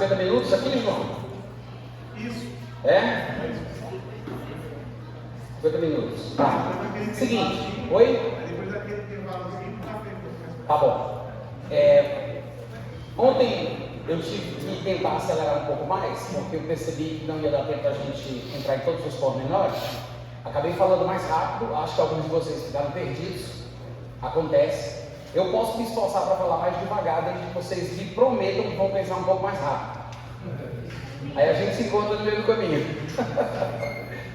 50 minutos aqui, João? Isso. É? 50 minutos. Tá. Seguinte. Oi? Depois daquele intervalozinho, Tá bom. Ontem eu tive que tentar acelerar um pouco mais, porque eu percebi que não ia dar tempo a gente entrar em todos os pormenores. Acabei falando mais rápido, acho que alguns de vocês ficaram perdidos. Acontece. Eu posso me esforçar para falar mais devagar, desde que vocês me prometam que vão pensar um pouco mais rápido. Aí a gente se encontra no meio do caminho.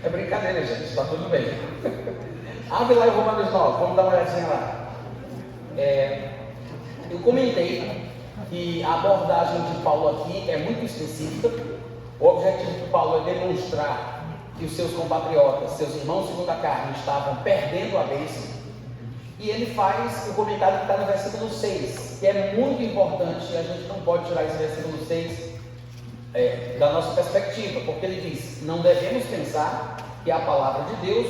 É brincadeira, gente, está tudo bem. Abre lá em Romanos 9, vamos dar uma olhadinha lá. Eu comentei que a abordagem de Paulo aqui é muito específica. O objetivo de Paulo é demonstrar que os seus compatriotas, seus irmãos segundo a carne, estavam perdendo a bênção. E ele faz o comentário que está no versículo 6, que é muito importante, e a gente não pode tirar esse versículo 6 da nossa perspectiva, porque ele diz: não devemos pensar que a palavra de Deus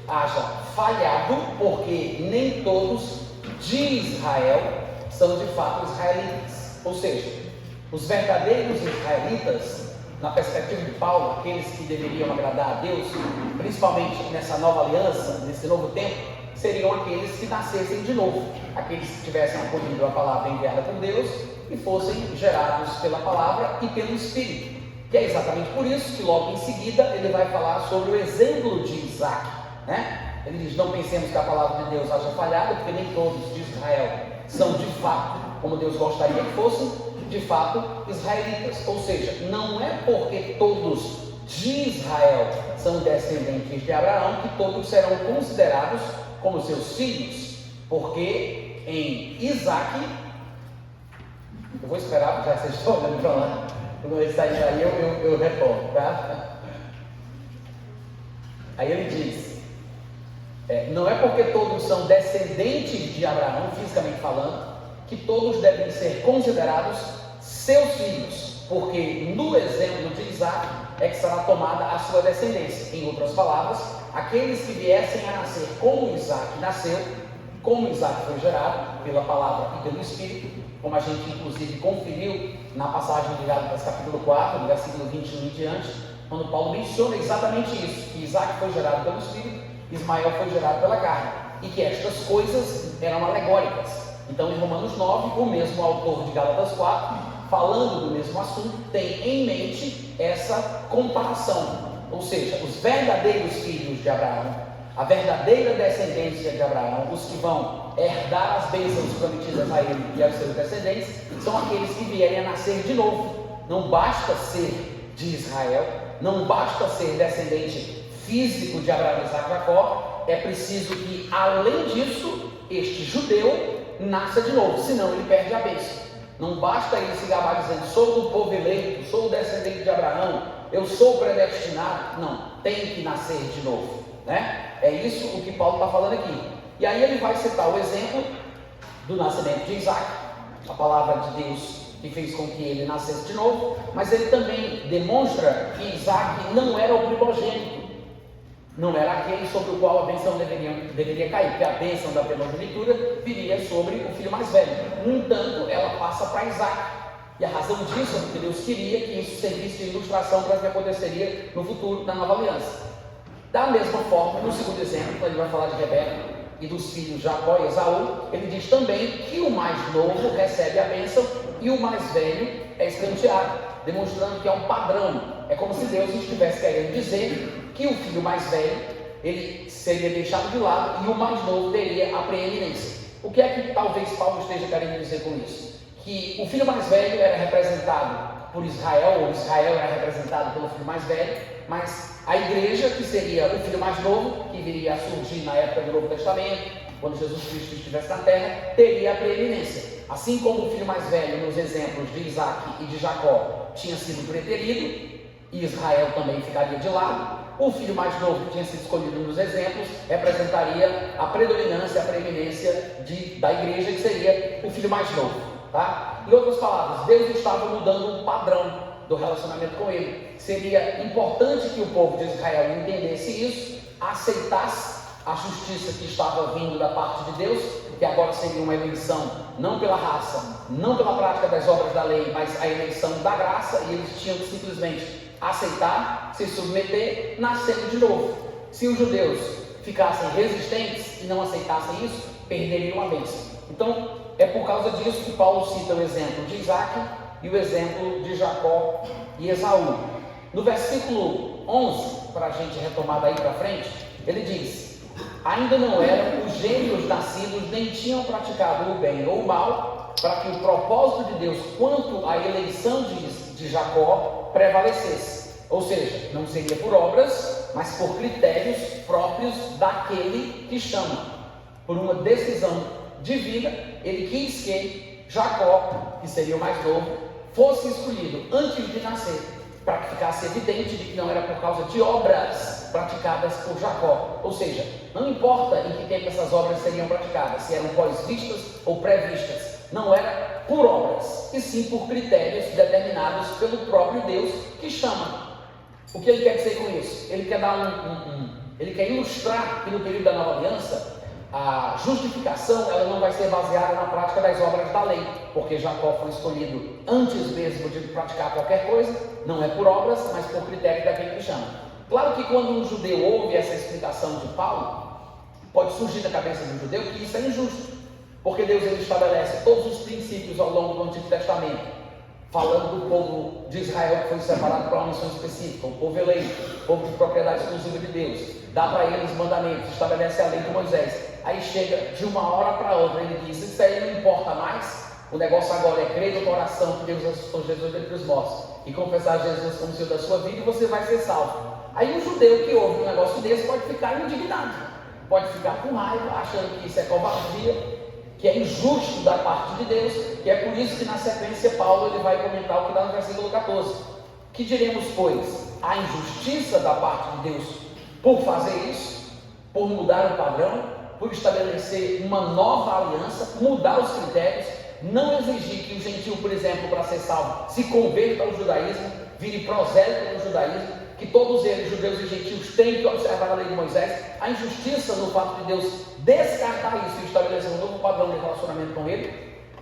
haja falhado, porque nem todos de Israel são de fato israelitas. Ou seja, os verdadeiros israelitas, na perspectiva de Paulo, aqueles que deveriam agradar a Deus, principalmente nessa nova aliança, nesse novo tempo, seriam aqueles que nascessem de novo, aqueles que tivessem acolhido a palavra enviada por Deus e fossem gerados pela palavra e pelo Espírito, que é exatamente por isso que logo em seguida ele vai falar sobre o exemplo de Isaac, né? Ele diz: não pensemos que a palavra de Deus haja falhado, porque nem todos de Israel são de fato, como Deus gostaria que fossem, de fato israelitas. Ou seja, não é porque todos de Israel são descendentes de Abraão que todos serão considerados como seus filhos, porque em Isaac, eu vou esperar, já vocês estão olhando para lá, quando ele sair daí eu retorno, tá? Aí ele diz: não é porque todos são descendentes de Abraão, fisicamente falando, que todos devem ser considerados seus filhos, porque no exemplo de Isaac é que será tomada a sua descendência. Em outras palavras, aqueles que viessem a nascer como Isaac nasceu, como Isaac foi gerado pela palavra e pelo Espírito, como a gente inclusive conferiu na passagem de Gálatas capítulo 4, do versículo 21 em diante, quando Paulo menciona exatamente isso, que Isaac foi gerado pelo Espírito, Ismael foi gerado pela carne, e que estas coisas eram alegóricas. Então, em Romanos 9, o mesmo autor de Gálatas 4, falando do mesmo assunto, tem em mente essa comparação, ou seja, os verdadeiros filhos de Abraão, a verdadeira descendência de Abraão, os que vão herdar as bênçãos prometidas a ele e aos seus descendentes, são aqueles que vierem a nascer de novo. Não basta ser de Israel, não basta ser descendente físico de Abraão, Isaac e Jacó, é preciso que, além disso, este judeu nasça de novo, senão ele perde a bênção. Não basta ele se gabar dizendo: sou do povo eleito, sou o descendente de Abraão, eu sou predestinado. Não, tem que nascer de novo, né? É isso o que Paulo está falando aqui. E aí ele vai citar o exemplo do nascimento de Isaac, a palavra de Deus que fez com que ele nascesse de novo, mas ele também demonstra que Isaac não era o primogênito, não era aquele sobre o qual a bênção deveria cair, porque a bênção da primogenitura viria sobre o filho mais velho. No entanto, ela passa para Isaac, e a razão disso é porque Deus queria que isso servisse de ilustração para o que aconteceria no futuro da nova aliança. Da mesma forma, no segundo exemplo, quando ele vai falar de Rebeca e dos filhos Jacó e Esaú, ele diz também que o mais novo recebe a bênção e o mais velho é escanteado, demonstrando que é um padrão. É como se Deus estivesse querendo dizer que o filho mais velho ele seria deixado de lado e o mais novo teria a preeminência. O que é que talvez Paulo esteja querendo dizer com isso? Que o filho mais velho era representado por Israel, ou Israel era representado pelo filho mais velho, mas a igreja, que seria o filho mais novo, que viria a surgir na época do Novo Testamento, quando Jesus Cristo estivesse na terra, teria a preeminência. Assim como o filho mais velho, nos exemplos de Isaac e de Jacó, tinha sido preterido, e Israel também ficaria de lado, o filho mais novo, que tinha sido escolhido nos exemplos, representaria a predominância, a preeminência da igreja, que seria o filho mais novo, tá? Em outras palavras, Deus estava mudando o padrão do relacionamento com ele. Seria importante que o povo de Israel entendesse isso, aceitasse a justiça que estava vindo da parte de Deus, que agora seria uma eleição não pela raça, não pela prática das obras da lei, mas a eleição da graça, e eles tinham que simplesmente aceitar, se submeter, nascendo de novo. Se os judeus ficassem resistentes e não aceitassem isso, perderiam a bênção. Então, é por causa disso que Paulo cita o exemplo de Isaac e o exemplo de Jacó e Esaú. No versículo 11, para a gente retomar daí para frente, ele diz: ainda não eram os gêmeos nascidos, nem tinham praticado o bem ou o mal, para que o propósito de Deus quanto à eleição de Jacó prevalecesse. Ou seja, não seria por obras, mas por critérios próprios daquele que chama. Por uma decisão divina, ele quis que Jacó, que seria o mais novo, fosse escolhido antes de nascer, para que ficasse evidente de que não era por causa de obras praticadas por Jacó. Ou seja, não importa em que tempo essas obras seriam praticadas, se eram pós-vistas ou pré-vistas, não era por obras, e sim por critérios determinados pelo próprio Deus que chama. O que ele quer dizer com isso? Ele quer ele quer ilustrar que no período da Nova Aliança, a justificação ela não vai ser baseada na prática das obras da lei, porque Jacó foi escolhido antes mesmo de praticar qualquer coisa, não é por obras, mas por critério daquele que chama. Claro que quando um judeu ouve essa explicação de Paulo, pode surgir da cabeça do judeu que isso é injusto, porque Deus ele estabelece todos os princípios ao longo do Antigo Testamento, falando do povo de Israel que foi separado para uma missão específica, o povo eleito, o povo de propriedade exclusiva de Deus, dá para eles mandamentos, estabelece a lei de Moisés. Aí chega de uma hora para outra, ele diz: isso aí não importa mais, o negócio agora é crer no coração que Deus ressuscitou Jesus dentre os mortos e confessar Jesus como Senhor da sua vida, e você vai ser salvo. Aí o judeu que ouve um negócio desse pode ficar indignado, pode ficar com raiva, achando que isso é covardia, que é injusto da parte de Deus, e é por isso que na sequência Paulo ele vai comentar o que dá no versículo 14. Que diremos, pois? A injustiça da parte de Deus por fazer isso, por mudar o padrão, por estabelecer uma nova aliança, mudar os critérios, não exigir que o gentio, por exemplo, para ser salvo, se converta ao judaísmo, vire prosélito no judaísmo, que todos eles, judeus e gentios, têm que observar a lei de Moisés. A injustiça no fato de Deus descartar isso e estabelecer um novo padrão de relacionamento com ele?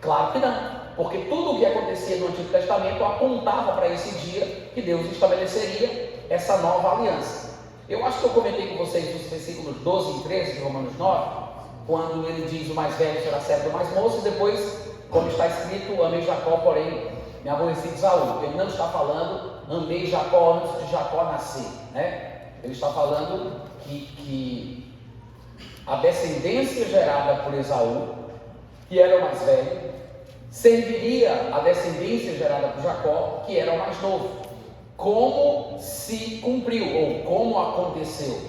Claro que não, porque tudo o que acontecia no Antigo Testamento apontava para esse dia que Deus estabeleceria essa nova aliança. Eu acho que eu comentei com vocês os versículos 12 e 13 de Romanos 9, quando ele diz: o mais velho será servo do mais moço, e depois, como está escrito, amei Jacó, porém me aborreci de Esaú. Ele não está falando amei Jacó antes de Jacó nascer, né? Ele está falando que a descendência gerada por Esaú, que era o mais velho, serviria a descendência gerada por Jacó, que era o mais novo. Como se cumpriu, ou como aconteceu,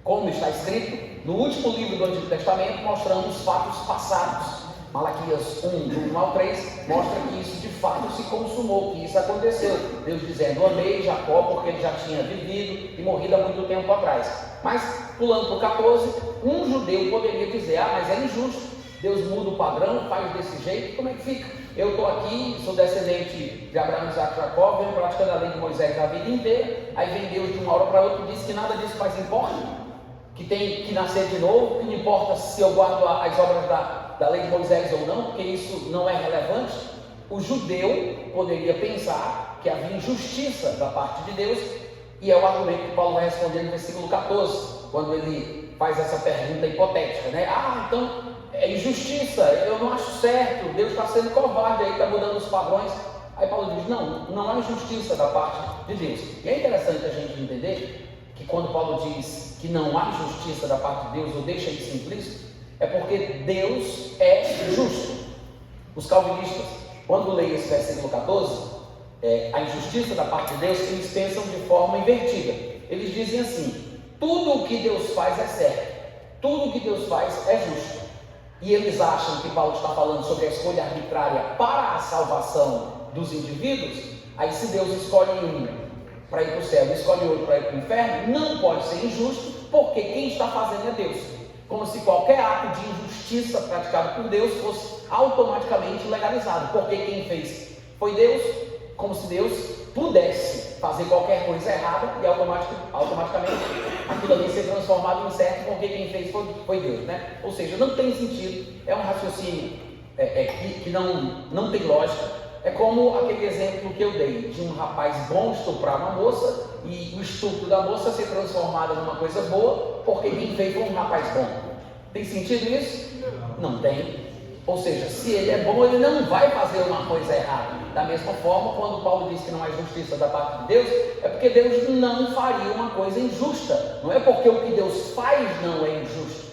como está escrito no último livro do Antigo Testamento, mostrando os fatos passados. Malaquias 1, do 1 ao 3, mostra que isso de fato se consumou, que isso aconteceu. Deus dizendo: amei Jacó porque ele já tinha vivido e morrido há muito tempo atrás. Mas, pulando para o 14, um judeu poderia dizer: mas é injusto, Deus muda o padrão, faz desse jeito, como é que fica? Eu estou aqui, sou descendente de Abraão, Isaac e Jacó, venho praticando a lei de Moisés a vida inteira, aí vem Deus de uma hora para outra e diz que nada disso faz importa, que tem que nascer de novo, que não importa se eu guardo as obras da lei de Moisés ou não, porque isso não é relevante. O judeu poderia pensar que havia injustiça da parte de Deus, e é o argumento que Paulo vai responder no versículo 14, quando ele faz essa pergunta hipotética, né? Então é injustiça, eu não acho certo, Deus está sendo covarde aí, está mudando os padrões. Aí Paulo diz: não há injustiça da parte de Deus. E é interessante a gente entender que quando Paulo diz que não há injustiça da parte de Deus, ou deixa isso implícito, é porque Deus é justo. Os calvinistas, quando leem esse versículo 14, a injustiça da parte de Deus, eles pensam de forma invertida. Eles dizem assim: tudo o que Deus faz é certo, tudo o que Deus faz é justo. E eles acham que Paulo está falando sobre a escolha arbitrária para a salvação dos indivíduos. Aí se Deus escolhe um para ir para o céu e escolhe outro para ir para o inferno, não pode ser injusto, porque quem está fazendo é Deus. Como se qualquer ato de injustiça praticado por Deus fosse automaticamente legalizado, porque quem fez foi Deus, como se Deus pudesse fazer qualquer coisa errada e automaticamente aquilo ali ser transformado em certo, porque quem fez foi Deus, né? Ou seja, não tem sentido, é um raciocínio que não tem lógica. É como aquele exemplo que eu dei de um rapaz bom estuprar uma moça e o estupro da moça ser transformado numa coisa boa porque quem fez foi um rapaz bom. Tem sentido isso? Não tem. Ou seja, se ele é bom, ele não vai fazer uma coisa errada. Da mesma forma, quando Paulo diz que não há justiça da parte de Deus, é porque Deus não faria uma coisa injusta. Não é porque o que Deus faz não é injusto,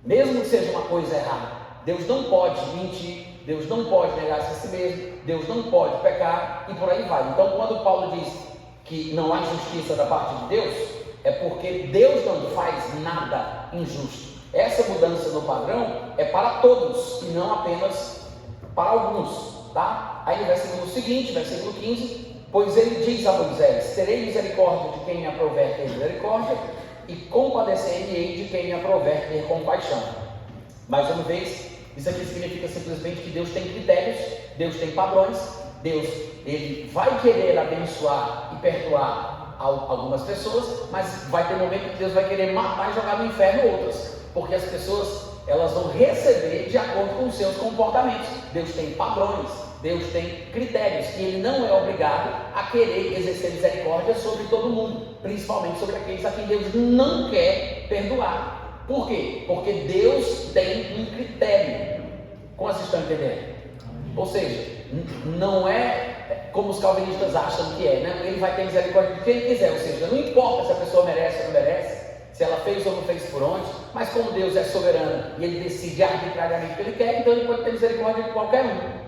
mesmo que seja uma coisa errada. Deus não pode mentir, Deus não pode negar-se a si mesmo, Deus não pode pecar e por aí vai. Então, quando Paulo diz que não há justiça da parte de Deus, é porque Deus não faz nada injusto. Essa mudança no padrão é para todos e não apenas para alguns, tá? Aí no versículo seguinte, versículo 15, pois ele diz a Moisés: terei misericórdia de quem me aprouver ter misericórdia e compadecer-me-ei de quem me aprouver ter compaixão. Mais uma vez, isso aqui significa simplesmente que Deus tem critérios, Deus tem padrões, Deus ele vai querer abençoar e perdoar algumas pessoas, mas vai ter momento que Deus vai querer matar e jogar no inferno outras. Porque as pessoas, elas vão receber de acordo com os seus comportamentos. Deus tem padrões, Deus tem critérios, e Ele não é obrigado a querer exercer misericórdia sobre todo mundo, principalmente sobre aqueles a quem Deus não quer perdoar. Por quê? Porque Deus tem um critério. Como vocês estão entendendo? Ou seja, não é como os calvinistas acham que é, né? Ele vai ter misericórdia de quem quiser, ou seja, não importa se a pessoa merece ou não merece, se ela fez ou não fez por onde, mas como Deus é soberano e Ele decide arbitrariamente o que Ele quer, então Ele pode ter misericórdia de qualquer um.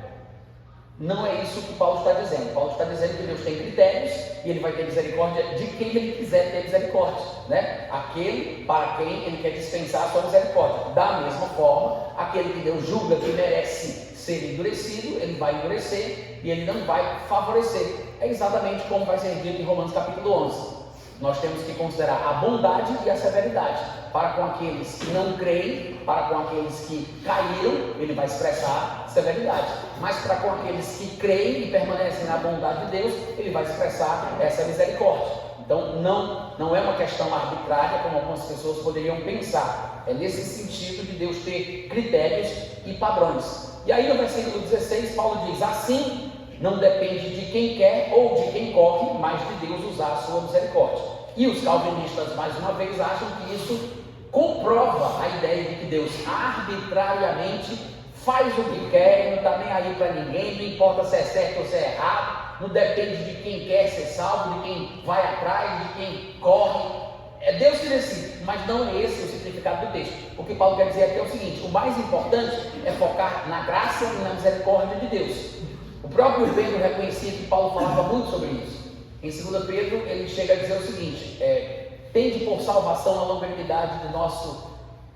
Não é isso que Paulo está dizendo. Paulo está dizendo que Deus tem critérios e Ele vai ter misericórdia de quem Ele quiser ter misericórdia, né? Aquele para quem Ele quer dispensar a sua misericórdia. Da mesma forma, aquele que Deus julga que merece ser endurecido, Ele vai endurecer e Ele não vai favorecer. É exatamente como vai ser dito em Romanos capítulo 11. Nós temos que considerar a bondade e a severidade. Para com aqueles que não creem, para com aqueles que caíram, Ele vai expressar severidade. Mas para com aqueles que creem e permanecem na bondade de Deus, Ele vai expressar essa misericórdia. Então não é uma questão arbitrária, como algumas pessoas poderiam pensar. É nesse sentido de Deus ter critérios e padrões. E aí no versículo 16, Paulo diz: assim, não depende de quem quer ou de quem corre, mas de Deus usar a sua misericórdia. E os calvinistas, mais uma vez, acham que isso comprova a ideia de que Deus arbitrariamente faz o que quer, não está nem aí para ninguém, não importa se é certo ou se é errado, não depende de quem quer ser salvo, de quem vai atrás, de quem corre. É Deus que decide, mas não é esse o significado do texto. O que Paulo quer dizer aqui é o seguinte: o mais importante é focar na graça e na misericórdia de Deus. O próprio Pedro reconhecia que Paulo falava muito sobre isso. Em 2 Pedro, ele chega a dizer o seguinte: tende por salvação a longanimidade de nosso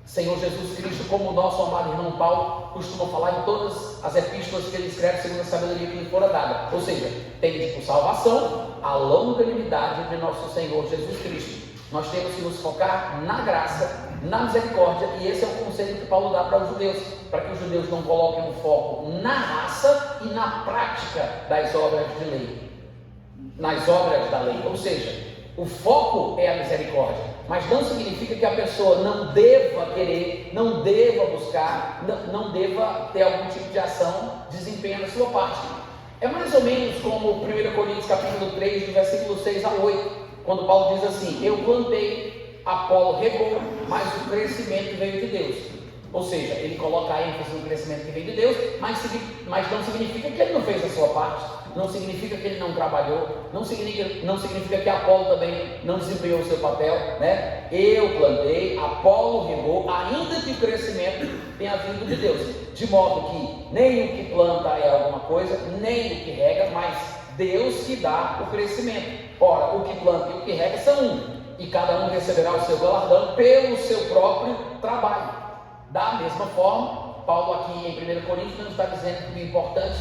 Senhor Jesus Cristo, como o nosso amado irmão Paulo costuma falar em todas as epístolas que ele escreve segundo a sabedoria que lhe fora dada. Ou seja, tende por salvação a longanimidade de nosso Senhor Jesus Cristo. Nós temos que nos focar na graça, na misericórdia, e esse é o conselho que Paulo dá para os judeus, para que os judeus não coloquem o foco na raça e na prática das obras de lei, nas obras da lei. Ou seja, o foco é a misericórdia, mas não significa que a pessoa não deva querer, não deva buscar, não deva ter algum tipo de ação desempenhando a sua parte. É mais ou menos como 1 Coríntios capítulo 3, do versículo 6 a 8, quando Paulo diz assim: eu plantei, Apolo regou, mas o crescimento veio de Deus. Ou seja, ele coloca a ênfase no crescimento que vem de Deus, mas não significa que ele não fez a sua parte, não significa que ele não trabalhou, não significa que Apolo também não desempenhou o seu papel, né? Eu plantei, Apolo regou, ainda que o crescimento tenha vindo de Deus, de modo que nem o que planta é alguma coisa, nem o que rega, mas Deus que dá o crescimento. Ora, o que planta e o que rega são um, e cada um receberá o seu galardão pelo seu próprio trabalho. Da mesma forma, Paulo aqui em 1 Coríntios não está dizendo que o importante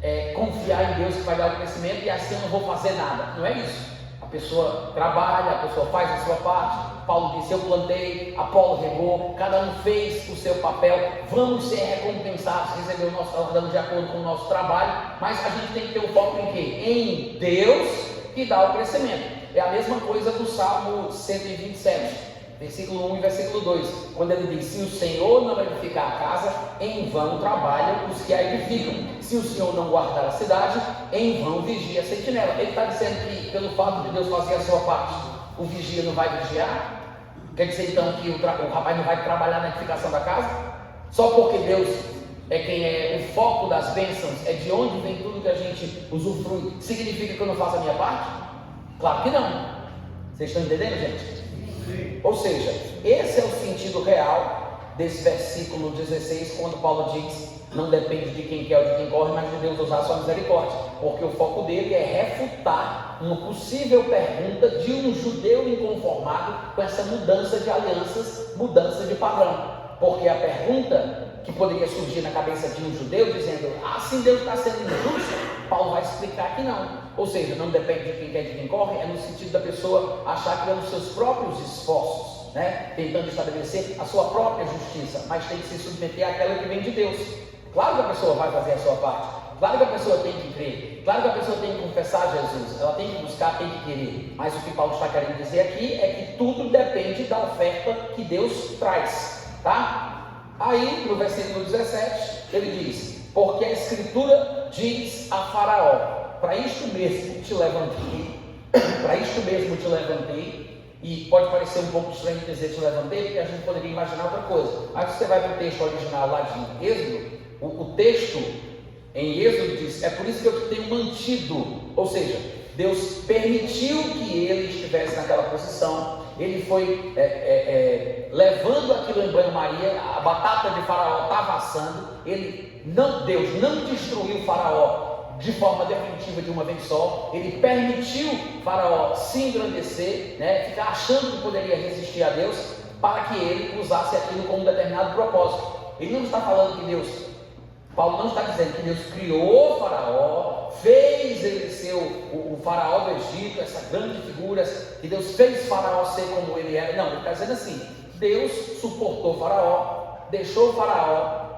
é confiar em Deus que vai dar o crescimento e assim eu não vou fazer nada. Não é isso. A pessoa trabalha, a pessoa faz a sua parte. Paulo disse: eu plantei, Apolo regou, cada um fez o seu papel. Vamos ser recompensados, receber o nosso galardão de acordo com o nosso trabalho, mas a gente tem que ter o foco em quê? Em Deus, que dá o crescimento. É a mesma coisa do Salmo 127, versículo 1 e versículo 2, quando ele diz: se o Senhor não edificar a casa, em vão trabalham os que a edificam. Se o Senhor não guardar a cidade, em vão vigia a sentinela. Ele está dizendo que pelo fato de Deus fazer a sua parte, o vigia não vai vigiar? Quer dizer então que o rapaz não vai trabalhar na edificação da casa? Só porque Deus é quem é o foco das bênçãos, é de onde vem tudo que a gente usufrui, significa que eu não faço a minha parte? Claro que não. Vocês estão entendendo, gente? Sim. Ou seja, esse é o sentido real desse versículo 16, quando Paulo diz: não depende de quem quer ou de quem corre, mas de Deus usar a sua misericórdia, porque o foco dele é refutar uma possível pergunta de um judeu inconformado com essa mudança de alianças, mudança de padrão. Porque a pergunta que poderia surgir na cabeça de um judeu dizendo: assim Deus está sendo injusto, Paulo vai explicar que não. Ou seja, não depende de quem quer, de quem corre, é no sentido da pessoa achar que é nos seus próprios esforços, tentando estabelecer a sua própria justiça, mas tem que se submeter àquela que vem de Deus. Claro que a pessoa vai fazer a sua parte, claro que a pessoa tem que crer, claro que a pessoa tem que confessar Jesus, ela tem que buscar, tem que querer, mas o que Paulo está querendo dizer aqui é que tudo depende da oferta que Deus traz, tá? Aí no versículo 17 ele diz: porque a Escritura diz a Faraó: para isto mesmo te levantei, para isto mesmo te levantei. E pode parecer um pouco estranho dizer te levantei, porque a gente poderia imaginar outra coisa. Aí você vai para o texto original lá de Êxodo, o texto em Êxodo diz: é por isso que eu te tenho mantido. Ou seja, Deus permitiu que ele estivesse naquela posição. Ele foi levando aquilo em banho-maria. A batata de Faraó estava assando. Deus não destruiu Faraó de forma definitiva de uma vez só. Ele permitiu Faraó se engrandecer, ficar achando que poderia resistir a Deus, para que ele usasse aquilo com um determinado propósito. Ele não está falando que Paulo não está dizendo que Deus criou Faraó, fez ele ser o Faraó do Egito, essa grande figura, que Deus fez Faraó ser como ele era. Não, ele está dizendo assim: Deus suportou Faraó, deixou Faraó,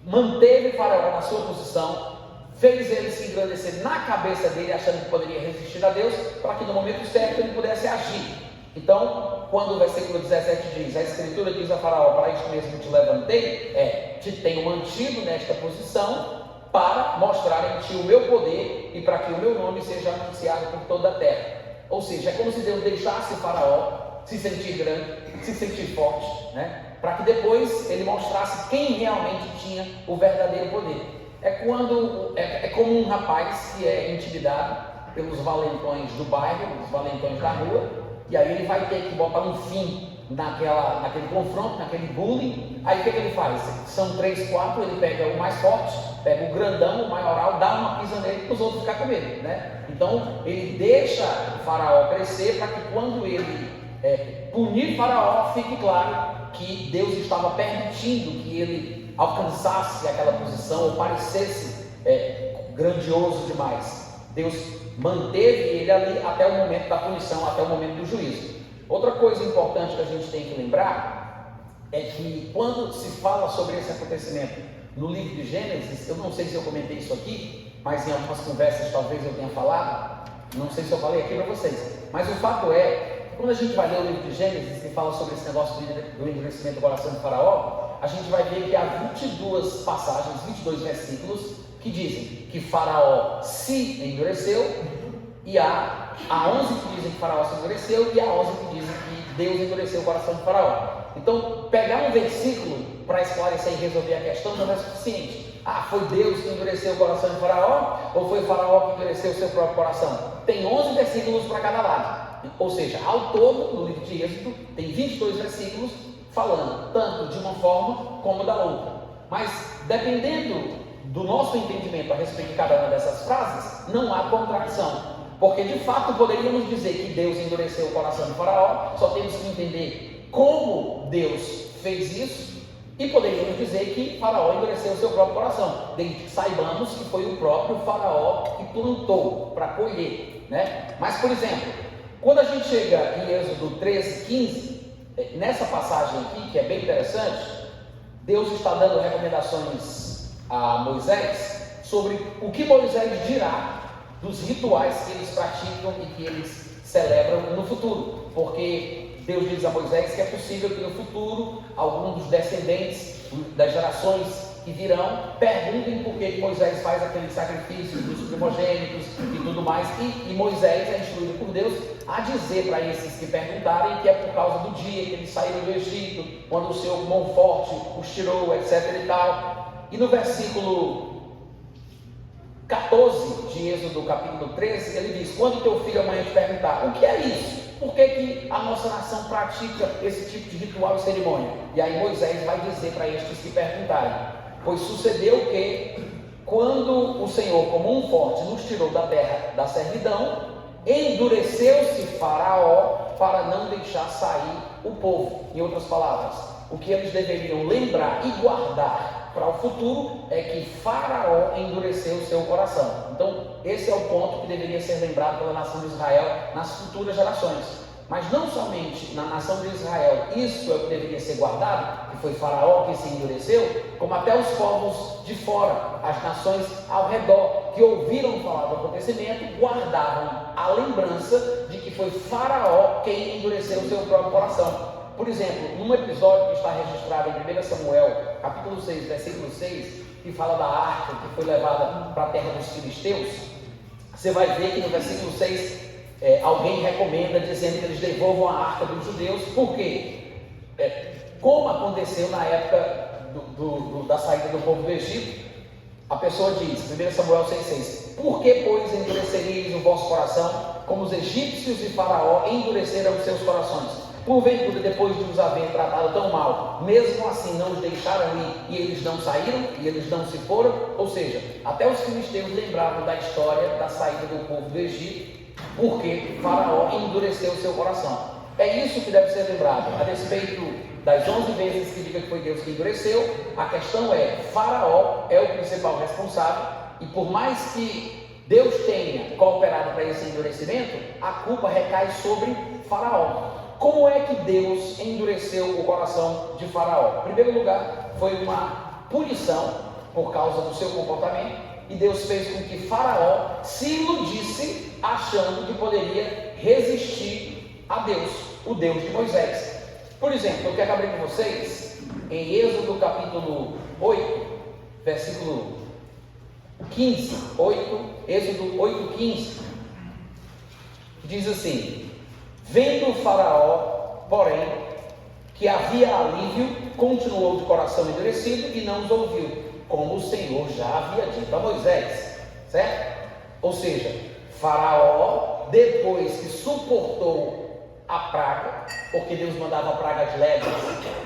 manteve Faraó na sua posição, fez ele se engrandecer na cabeça dele, achando que poderia resistir a Deus, para que no momento certo ele pudesse agir. Então, quando o versículo 17 diz: a Escritura diz a Faraó: para isto mesmo te levantei, te tenho mantido nesta posição, para mostrar em ti o meu poder e para que o meu nome seja anunciado por toda a terra. Ou seja, é como se Deus deixasse Faraó se sentir grande, se sentir forte, para que depois ele mostrasse quem realmente tinha o verdadeiro poder. É como um rapaz que é intimidado pelos valentões do bairro, os valentões da rua, e aí ele vai ter que botar um fim naquele confronto, naquele bullying. Aí o que ele faz? São 3, 4, ele pega o mais forte, pega o grandão, o maioral, dá uma pisa nele para os outros ficar com medo, Então ele deixa o Faraó crescer, para que quando ele punir Faraó, fique claro que Deus estava permitindo que ele alcançasse aquela posição ou parecesse grandioso demais. Deus manteve ele ali até o momento da punição, até o momento do juízo. Outra coisa importante que a gente tem que lembrar é que quando se fala sobre esse acontecimento no livro de Gênesis, eu não sei se eu comentei isso aqui, mas em algumas conversas talvez eu tenha falado, não sei se eu falei aqui para vocês, mas o fato é, quando a gente vai ler o livro de Gênesis, que fala sobre esse negócio do endurecimento do coração de Faraó, a gente vai ver que há 22 passagens, 22 versículos, que dizem que Faraó se endureceu, e há 11 que dizem que Faraó se endureceu, e há 11 que dizem que Deus endureceu o coração de Faraó. Então, pegar um versículo para esclarecer e resolver a questão não é suficiente. Foi Deus que endureceu o coração de Faraó, ou foi Faraó que endureceu o seu próprio coração? Tem 11 versículos para cada lado. Ou seja, ao todo, no livro de Êxodo, tem 22 versículos falando tanto de uma forma como da outra. Mas, dependendo do nosso entendimento a respeito de cada uma dessas frases, não há contradição. Porque, de fato, poderíamos dizer que Deus endureceu o coração de Faraó, só temos que entender como Deus fez isso, e poderíamos dizer que Faraó endureceu o seu próprio coração, desde que saibamos que foi o próprio Faraó que plantou para colher, Mas, por exemplo, Quando a gente chega em Êxodo 13, 15, nessa passagem aqui, que é bem interessante, Deus está dando recomendações a Moisés sobre o que Moisés dirá dos rituais que eles praticam e que eles celebram no futuro, porque Deus diz a Moisés que é possível que no futuro algum dos descendentes das gerações que virão perguntem por que Moisés faz aquele sacrifício dos primogênitos e tudo mais, e Moisés é instruído por Deus a dizer para esses que perguntarem que é por causa do dia que eles saíram do Egito, quando o Senhor com mão forte os tirou, etc e tal. E no versículo 14 de Êxodo capítulo 13, ele diz: quando teu filho amanhã te perguntar o que é isso, por que a nossa nação pratica esse tipo de ritual e cerimônia? E aí Moisés vai dizer para estes que perguntarem: pois sucedeu que, quando o Senhor, como um forte, nos tirou da terra da servidão, endureceu-se Faraó para não deixar sair o povo. Em outras palavras, o que eles deveriam lembrar e guardar para o futuro é que Faraó endureceu o seu coração. Então, esse é o ponto que deveria ser lembrado pela nação de Israel nas futuras gerações. Mas não somente na nação de Israel, isso é o que deveria ser guardado, que foi Faraó que se endureceu, como até os povos de fora, as nações ao redor, que ouviram falar do acontecimento, guardavam a lembrança de que foi Faraó quem endureceu o seu próprio coração. Por exemplo, num episódio que está registrado em 1 Samuel, capítulo 6, versículo 6, que fala da arca que foi levada para a terra dos filisteus, você vai ver que no versículo 6, alguém recomenda, dizendo que eles devolvam a arca dos judeus. Por quê? Como aconteceu na época da saída do povo do Egito, a pessoa diz, 1 Samuel 6,6: por que, pois, endureceríeis o vosso coração, como os egípcios e Faraó endureceram os seus corações? Porventura, depois de os haver tratado tão mal, mesmo assim não os deixaram ir, e eles não saíram, e eles não se foram? Ou seja, até os filisteus lembravam da história da saída do povo do Egito, porque Faraó endureceu o seu coração. É isso que deve ser lembrado. A despeito das 11 vezes que diga que foi Deus que endureceu, a questão é: Faraó é o principal responsável, e por mais que Deus tenha cooperado para esse endurecimento, a culpa recai sobre Faraó. Como é que Deus endureceu o coração de Faraó? Em primeiro lugar, foi uma punição por causa do seu comportamento, e Deus fez com que Faraó se iludisse achando que poderia resistir a Deus, o Deus de Moisés. Por exemplo, eu quero abrir com vocês em Êxodo capítulo 8, versículo 15, Êxodo 8:15, diz assim: vendo Faraó, porém, que havia alívio, continuou de coração endurecido e não os ouviu, como o Senhor já havia dito a Moisés, certo? Ou seja, Faraó, depois que suportou a praga, porque Deus mandava pragas leves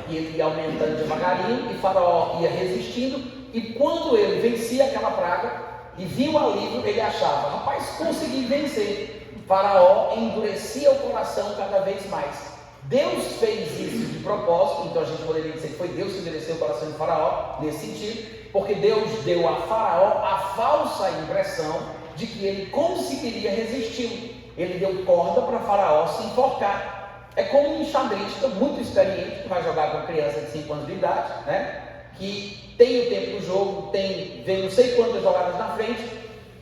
e ele ia aumentando devagarinho, e Faraó ia resistindo, e quando ele vencia aquela praga e viu o alívio, ele achava: rapaz, consegui vencer. Faraó endurecia o coração cada vez mais. Deus fez isso de propósito, então a gente poderia dizer que foi Deus que endureceu o coração de Faraó, nesse sentido, porque Deus deu a Faraó a falsa impressão de que ele conseguiria resistir. Ele deu corda para Faraó se enforcar. É como um xadrista muito experiente, que vai jogar com criança de 5 anos de idade, né? Que tem o tempo do jogo, vê não sei quantas jogadas na frente,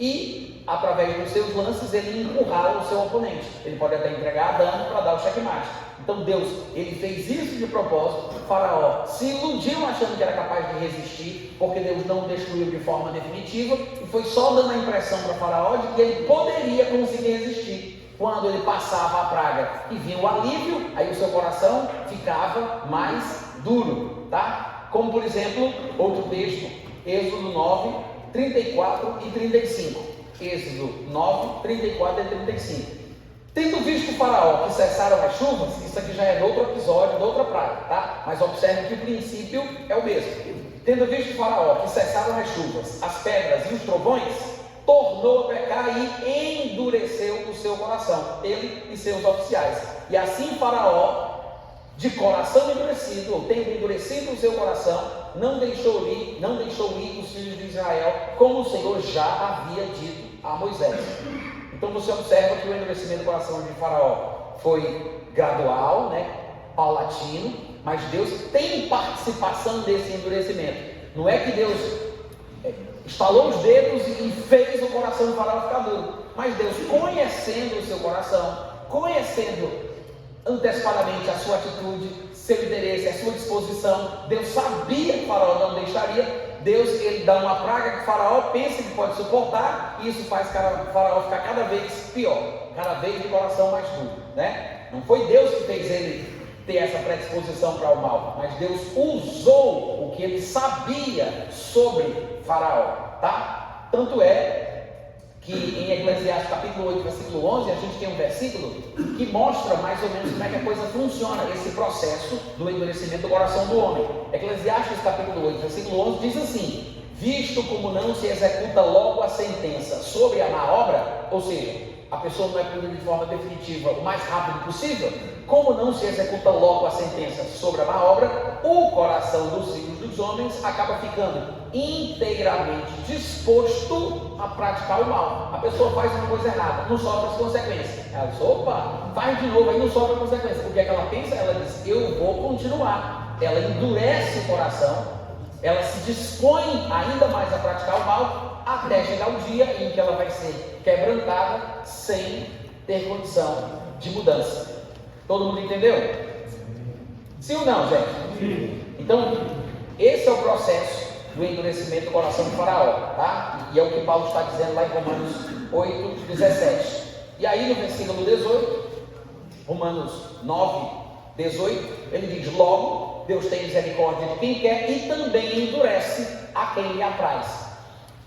e através dos seus lances ele encurrala o seu oponente. Ele pode até entregar dano para dar o checkmate. Então Deus, ele fez isso de propósito. Faraó se iludiu achando que era capaz de resistir, porque Deus não o destruiu de forma definitiva, e foi só dando a impressão para Faraó de que ele poderia conseguir resistir. Quando ele passava a praga e vinha o alívio, aí o seu coração ficava mais duro, tá? Como por exemplo, outro texto, Êxodo 9, 34 e 35. Êxodo 9, 34 e 35. Tendo visto o Faraó que cessaram as chuvas, isso aqui já é de outro episódio, de outra praga, tá? Mas observe que o princípio é o mesmo. Tendo visto o Faraó que cessaram as chuvas, as pedras e os trovões, tornou a pecar e endureceu o seu coração, ele e seus oficiais. E assim Faraó, de coração endurecido, ou tendo endurecido o seu coração, não deixou ir os filhos de Israel, como o Senhor já havia dito a Moisés. Então você observa que o endurecimento do coração de Faraó foi gradual, né? Paulatino, mas Deus tem participação desse endurecimento. Não é que Deus estalou os dedos e fez o coração do Faraó ficar duro, mas Deus, conhecendo o seu coração, conhecendo antecipadamente a sua atitude, seu interesse, a sua disposição, Deus sabia que o Faraó não deixaria. Deus, ele dá uma praga que o Faraó pensa que pode suportar, e isso faz o Faraó ficar cada vez pior, cada vez de coração mais duro, né? Não foi Deus que fez ele ter essa predisposição para o mal, mas Deus usou o que ele sabia sobre Faraó, tá? Tanto é que em Eclesiastes capítulo 8, versículo 11, a gente tem um versículo que mostra mais ou menos como é que a coisa funciona, esse processo do endurecimento do coração do homem. Eclesiastes capítulo 8, versículo 11 diz assim: visto como não se executa logo a sentença sobre a má obra, ou seja, a pessoa não é punida de forma definitiva o mais rápido possível, como não se executa logo a sentença sobre a má obra, o coração dos filhos dos homens acaba ficando inteiramente disposto a praticar o mal. A pessoa faz uma coisa errada, não sofre as consequências. Ela diz, opa, faz de novo, aí não sofre as consequências. O que é que ela pensa? Ela diz, eu vou continuar. Ela endurece o coração, ela se dispõe ainda mais a praticar o mal, até chegar o dia em que ela vai ser quebrantada sem ter condição de mudança. Todo mundo entendeu? Sim ou não, gente? Sim. Então, esse é o processo do endurecimento do coração de Faraó, tá? E é o que Paulo está dizendo lá em Romanos 8, 17. E aí no versículo 18, Romanos 9, 18, ele diz, logo, Deus tem misericórdia de quem quer e também endurece a quem lhe apraz.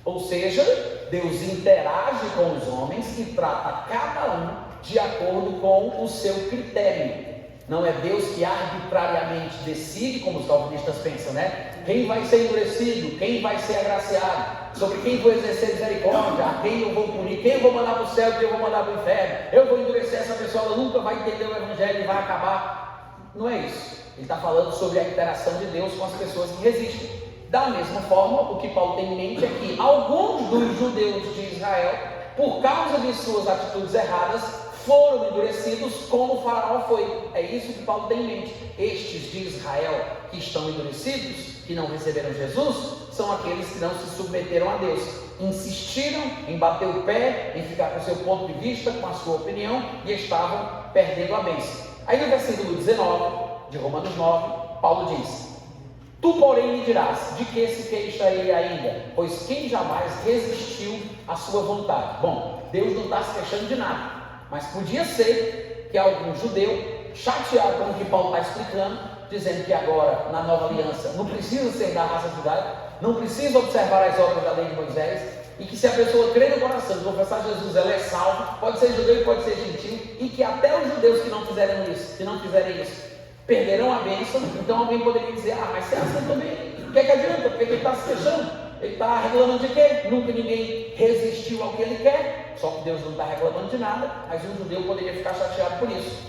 Ou seja, Deus interage com os homens e trata cada um de acordo com o seu critério. Não é Deus que arbitrariamente decide, como os calvinistas pensam, né? Quem vai ser endurecido, quem vai ser agraciado, sobre quem vou exercer misericórdia, a quem eu vou punir, quem eu vou mandar para o céu, quem eu vou mandar para o inferno. Eu vou endurecer essa pessoa, ela nunca vai entender o evangelho e vai acabar. Não é isso. Ele está falando sobre a interação de Deus com as pessoas que resistem. Da mesma forma, o que Paulo tem em mente é que alguns dos judeus de Israel, por causa de suas atitudes erradas, foram endurecidos como o Faraó foi. É isso que Paulo tem em mente. Estes de Israel que estão endurecidos, que não receberam Jesus, são aqueles que não se submeteram a Deus, insistiram em bater o pé, em ficar com o seu ponto de vista, com a sua opinião, e estavam perdendo a bênção. Aí no versículo 19 de Romanos 9, Paulo diz: tu, porém, me dirás, de que se queixarei ainda? Pois quem jamais resistiu à sua vontade? Bom, Deus não está se queixando de nada, mas podia ser que algum judeu, chateado com o que Paulo está explicando, dizendo que agora, na nova aliança, não precisa ser da raça judaica, não precisa observar as obras da lei de Moisés, e que se a pessoa crer no coração e confessar Jesus, ela é salva, pode ser judeu e pode ser gentil, e que até os judeus que não fizerem isso, perderão a bênção. Então alguém poderia dizer, mas se é assim também, o que é que adianta? Porque ele está se queixando, ele está reclamando de quê? Nunca ninguém resistiu ao que ele quer, só que Deus não está reclamando de nada, mas um judeu poderia ficar chateado por isso.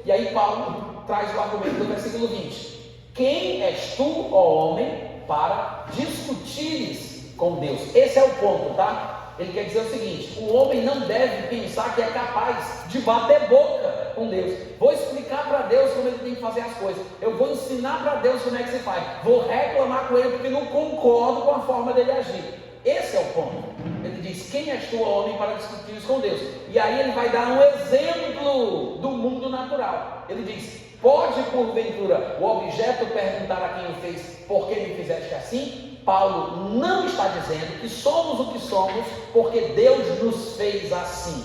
E aí Paulo traz o argumento do versículo 20: quem és tu, ó homem, para discutires com Deus? Esse é o ponto, tá? Ele quer dizer o seguinte: o homem não deve pensar que é capaz de bater boca com Deus. Vou explicar para Deus como ele tem que fazer as coisas, eu vou ensinar para Deus como é que se faz, vou reclamar com ele porque não concordo com a forma dele agir. Esse é o ponto. Ele diz: quem és tu, homem, para discutir isso com Deus? E aí ele vai dar um exemplo do mundo natural. Ele diz: pode porventura o objeto perguntar a quem o fez, por que me fizeste assim? Paulo não está dizendo que somos o que somos porque Deus nos fez assim.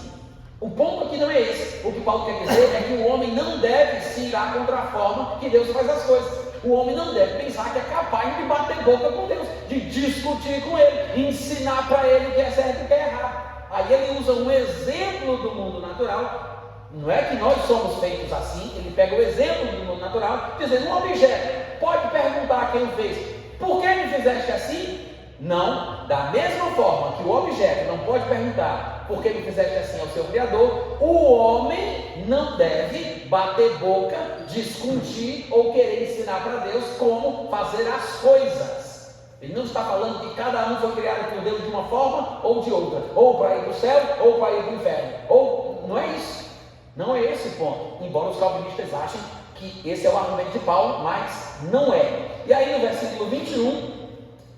O ponto aqui não é esse. O que Paulo quer dizer é que o homem não deve se irar contra a forma que Deus faz as coisas. O homem não deve pensar que é capaz de bater boca com Deus, de discutir com ele, ensinar para ele o que é certo e o que é errado. Aí ele usa um exemplo do mundo natural. Não é que nós somos feitos assim. Ele pega o exemplo do mundo natural, dizendo: um objeto pode perguntar a quem o fez, por que me fizeste assim? Não, da mesma forma que o objeto não pode perguntar por que me fizeste assim ao seu Criador, o homem não deve bater boca, discutir ou querer ensinar para Deus como fazer as coisas. Ele não está falando que cada um foi criado por Deus de uma forma ou de outra, ou para ir para o céu, ou para ir para o inferno, ou não é isso, não é esse o ponto, embora os calvinistas achem que esse é o argumento de Paulo, mas não é. E aí no versículo 21,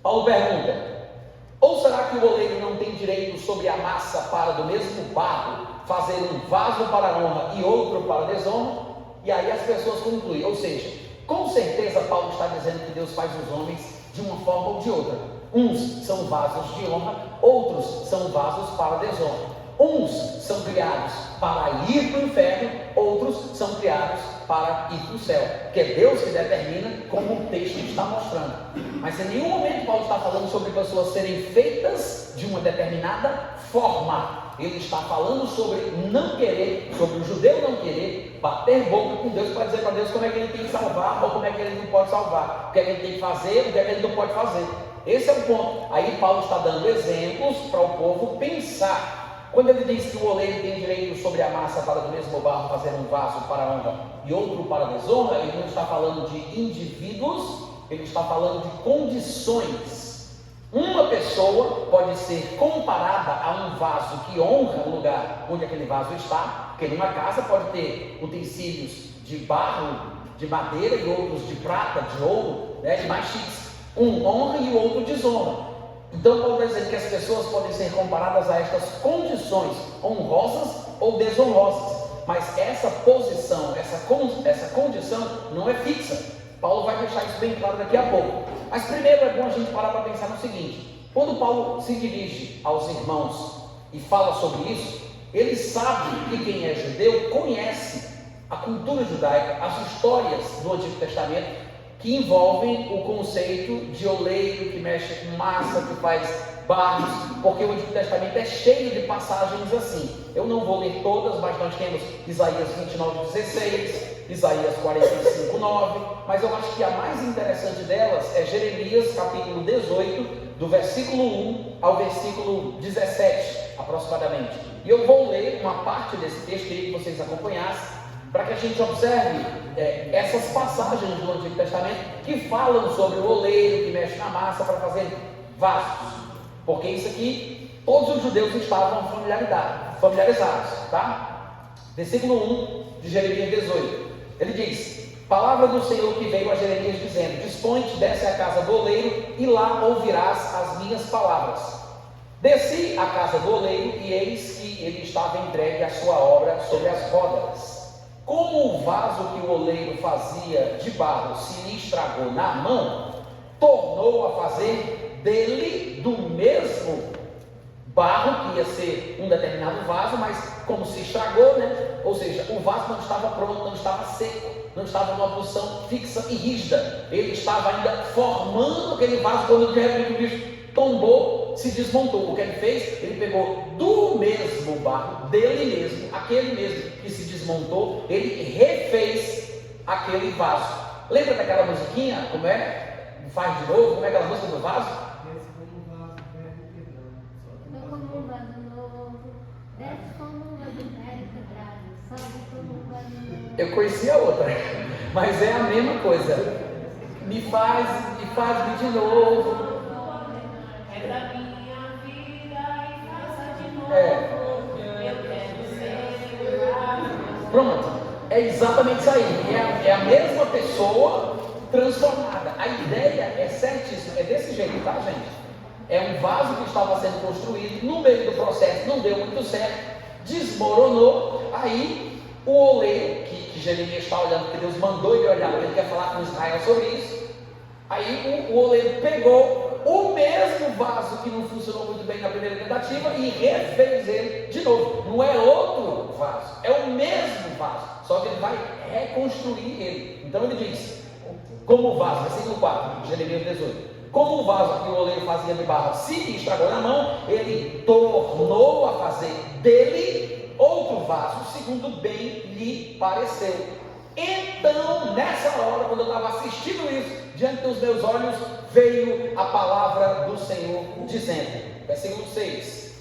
Paulo pergunta: ou será que o oleiro não tem direito sobre a massa para do mesmo barro fazer um vaso para a honra e outro para a desonra? E aí as pessoas concluem, ou seja, com certeza Paulo está dizendo que Deus faz os homens de uma forma ou de outra. Uns são vasos de honra, outros são vasos para a desonra. Uns são criados para ir para o inferno, outros são criados para ir para o céu, que é Deus que determina, como o texto está mostrando. Mas em nenhum momento Paulo está falando sobre pessoas serem feitas de uma determinada forma. Ele está falando sobre não querer, sobre o judeu não querer bater boca com Deus para dizer para Deus como é que ele tem que salvar ou como é que ele não pode salvar, o que é que ele tem que fazer, o que é que ele não pode fazer. Esse é o ponto. Aí Paulo está dando exemplos para o povo pensar. Quando ele diz que o oleiro tem direito sobre a massa para do mesmo barro fazer um vaso para a honra e outro para a desonra, ele não está falando de indivíduos, ele está falando de condições. Uma pessoa pode ser comparada a um vaso que honra o lugar onde aquele vaso está, porque numa casa pode ter utensílios de barro, de madeira e outros de prata, de ouro, e mais chiques. Um honra e o outro desonra. Então Paulo está dizendo que as pessoas podem ser comparadas a estas condições honrosas ou desonrosas, mas essa posição, essa condição não é fixa. Paulo vai deixar isso bem claro daqui a pouco. Mas primeiro é bom a gente parar para pensar no seguinte: quando Paulo se dirige aos irmãos e fala sobre isso, ele sabe que quem é judeu conhece a cultura judaica, as histórias do Antigo Testamento que envolvem o conceito de oleiro que mexe com massa, que faz barros, porque o Antigo Testamento é cheio de passagens assim. Eu não vou ler todas, mas nós temos Isaías 29:16, Isaías 45:9, mas eu acho que a mais interessante delas é Jeremias capítulo 18, do versículo 1 ao versículo 17, aproximadamente. E eu vou ler uma parte desse texto, queria que vocês acompanhassem, para que a gente observe essas passagens do Antigo Testamento que falam sobre o oleiro que mexe na massa para fazer vasos, porque isso aqui todos os judeus estavam familiarizados, tá? Versículo 1 de Jeremias 18, ele diz: palavra do Senhor que veio a Jeremias dizendo: dispõe-te, desce à casa do oleiro e lá ouvirás as minhas palavras. Desci à casa do oleiro e eis que ele estava entregue à sua obra sobre as rodas. Como o vaso que o oleiro fazia de barro se lhe estragou na mão, tornou a fazer dele do mesmo barro, que ia ser um determinado vaso, mas como se estragou, ou seja, o vaso não estava pronto, não estava seco, não estava numa posição fixa e rígida, ele estava ainda formando aquele vaso. Quando de repente o bicho tombou, se desmontou. O que ele fez? Ele pegou do mesmo barro, dele mesmo, aquele mesmo que se desmontou, ele refez aquele vaso. Lembra daquela musiquinha? Como é? Faz de novo? Como é aquela música do vaso? Eu conheci a outra, mas é a mesma coisa. Me faz de novo. É da minha vida e faça de novo. Eu quero ser. Pronto, é exatamente isso aí. É a mesma pessoa transformada. A ideia é certíssima, é desse jeito, tá, gente? É um vaso que estava sendo construído, no meio do processo não deu muito certo, desmoronou. Aí o oleiro, que Jeremias está olhando, porque Deus mandou ele olhar, porque ele quer falar com Israel sobre isso. Aí o oleiro pegou o mesmo vaso que não funcionou muito bem na primeira tentativa e refez ele de novo. Não é outro vaso, é o mesmo vaso, só que ele vai reconstruir ele. Então ele diz: como o vaso, versículo 4, Jeremias 18, como o vaso que o oleiro fazia de barro se estragou na mão, ele tornou a fazer dele outro vaso, segundo bem lhe pareceu. Então, nessa hora, quando eu estava assistindo isso, diante dos meus olhos veio a palavra do Senhor dizendo, versículo 6: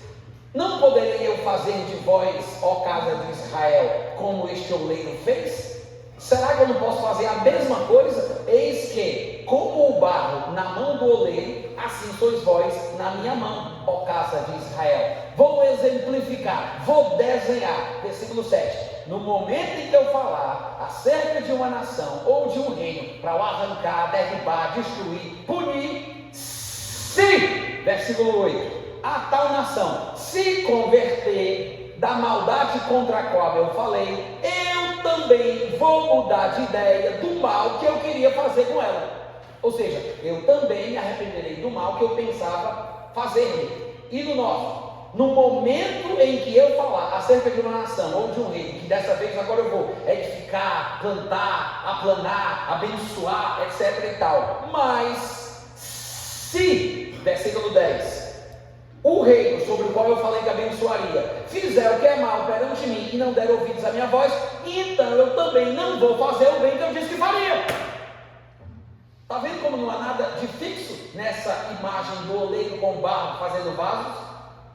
não poderei eu fazer de vós, ó casa de Israel, como este oleiro fez? Será que eu não posso fazer a mesma coisa? Eis que, como o barro na mão do oleiro, assim sois vós na minha mão, ó casa de Israel. Vou exemplificar, vou desenhar. Versículo 7. No momento em que eu falar acerca de uma nação ou de um reino, para o arrancar, derrubar, destruir, punir, se, versículo 8, a tal nação se converter da maldade contra a qual eu falei, eu também vou mudar de ideia do mal que eu queria fazer com ela. Ou seja, eu também me arrependerei do mal que eu pensava fazer. E no 9, no momento em que eu falar acerca de uma nação ou de um reino, que dessa vez agora eu vou edificar, plantar, aplanar, abençoar, etc e tal. Mas, se, versículo 10, o reino sobre o qual eu falei que abençoaria, fizer o que é mal perante mim e não der ouvidos à minha voz, então eu também não vou fazer o bem que eu disse que faria. Está vendo como não há nada de fixo nessa imagem do oleiro com barro fazendo vasos?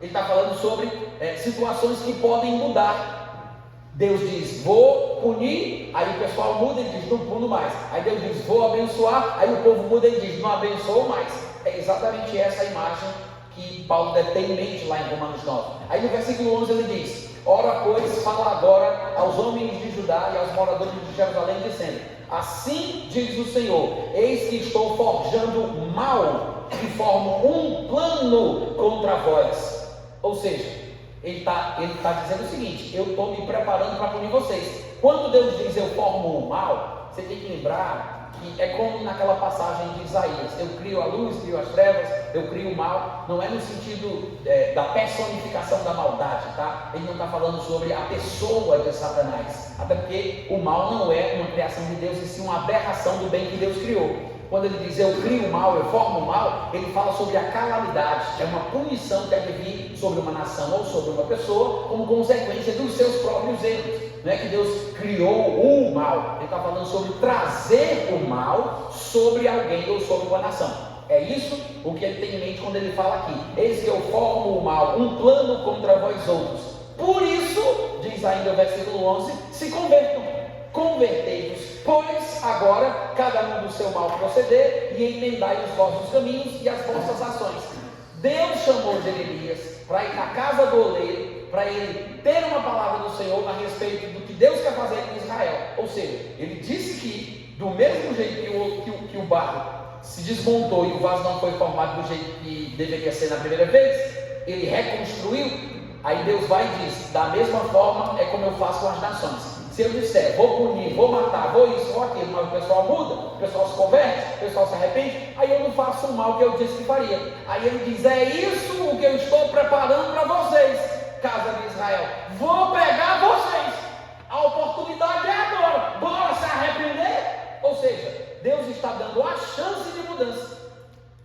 Ele está falando sobre situações que podem mudar. Deus diz, vou punir, aí o pessoal muda e diz, não puno mais. Aí Deus diz, vou abençoar, aí o povo muda e diz, não abençoo mais. É exatamente essa a imagem que Paulo deve ter em mente lá em Romanos 9. Aí no versículo 11 ele diz, ora pois, fala agora aos homens de Judá e aos moradores de Jerusalém, dizendo, assim diz o Senhor, eis que estou forjando mal, que formam um plano contra vós. Ou seja, ele tá dizendo o seguinte, eu estou me preparando para punir vocês. Quando Deus diz eu formo o mal, você tem que lembrar que é como naquela passagem de Isaías, eu crio a luz, crio as trevas, eu crio o mal. Não é no sentido da personificação da maldade, tá? Ele não está falando sobre a pessoa de Satanás, até porque o mal não é uma criação de Deus, e sim uma aberração do bem que Deus criou. Quando ele diz eu crio o mal, eu formo o mal, ele fala sobre a calamidade, é uma punição que deve vir sobre uma nação ou sobre uma pessoa como consequência dos seus próprios erros. Não é que Deus criou o mal, ele está falando sobre trazer o mal sobre alguém ou sobre uma nação. É isso o que ele tem em mente quando ele fala aqui, eis que eu formo o mal, um plano contra vós outros. Por isso, diz ainda o versículo 11, se convertam, convertei-vos, pois agora cada um do seu mal proceder e emendai os vossos caminhos e as vossas ações. Deus chamou Jeremias para ir na casa do oleiro, para ele ter uma palavra do Senhor a respeito do que Deus quer fazer em Israel. Ou seja, ele disse que do mesmo jeito que o barro se desmontou e o vaso não foi formado do jeito que deveria ser na primeira vez, ele reconstruiu. Aí Deus vai e diz, da mesma forma é como eu faço com as nações. Se eu disser, vou punir, vou matar, vou isso, vou aquilo, mas o pessoal muda, o pessoal se converte, o pessoal se arrepende, aí eu não faço o mal que eu disse que faria. Aí ele diz, é isso o que eu estou preparando para vocês, casa de Israel. Vou pegar vocês. A oportunidade é agora. Bora se arrepender? Ou seja, Deus está dando a chance de mudança.